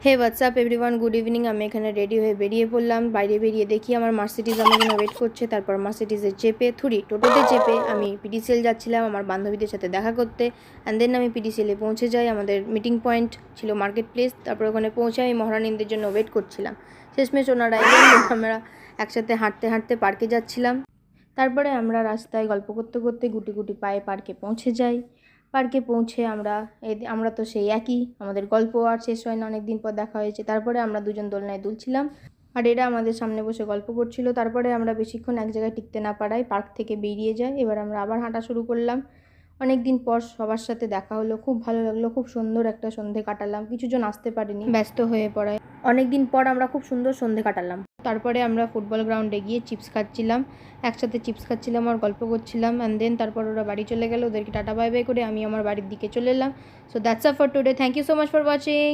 হে WhatsApp everyone, good evening. আমি এখানে ready হয়ে বেরিয়ে পড়লাম। বাইরে বেরিয়ে দেখি আমার মার্সিডিজ আমার জন্য ওয়েট করছে। তারপর মার্সিডিজে চেপে টোটোতে চেপে আমি পিডিসিএল যাচ্ছিলাম আমার বান্ধবীদের সাথে দেখা করতে। অ্যান্ড দেন আমি পিডিসিএলে পৌঁছে যাই। আমাদের মিটিং পয়েন্ট ছিল মার্কেট প্লেস। তারপর ওখানে পৌঁছে আমি মহারানীদের জন্য ওয়েট করছিলাম। শেষমেশ ওনারা এলেন। আমরা একসাথে হাঁটতে হাঁটতে পার্কে যাচ্ছিলাম। তারপরে আমরা রাস্তায় গল্প করতে করতে গুটি গুটি পায়ে পার্কে পৌঁছে যাই। পার্কে পৌঁছে আমরা তো সেই একই, আমাদের গল্প আর শেষ হয় না, অনেক দিন পর দেখা হয়েছে। তারপরে আমরা দুজন দোলনায় দুলছিলাম আর এরা আমাদের সামনে বসে গল্প করছিল। তারপরে আমরা বেশিক্ষণ এক জায়গায় টিকতে না পারায় পার্ক থেকে বেরিয়ে যাই। এবার আমরা আবার হাঁটা শুরু করলাম। অনেক দিন পর সবার সাথে দেখা হলো, খুব ভালো লাগলো। খুব সুন্দর একটা সন্ধে কাটালাম। কিছুজন আসতে পারিনি ব্যস্ত হয়ে পড়ায়। অনেক দিন পর আমরা খুব সুন্দর সন্ধে কাটালাম। তারপরে আমরা ফুটবল গ্রাউন্ডে গিয়ে চিপস খাচ্ছিলাম, একসাথে চিপস খাচ্ছিলাম আর গল্প করছিলাম। অ্যান্ড দেন তারপর ওরা বাড়ি চলে গেল। ওদেরকে টাটা বাই বাই করে আমি আমার বাড়ির দিকে চলে এলাম। So that's up for today. Thank you so much for watching.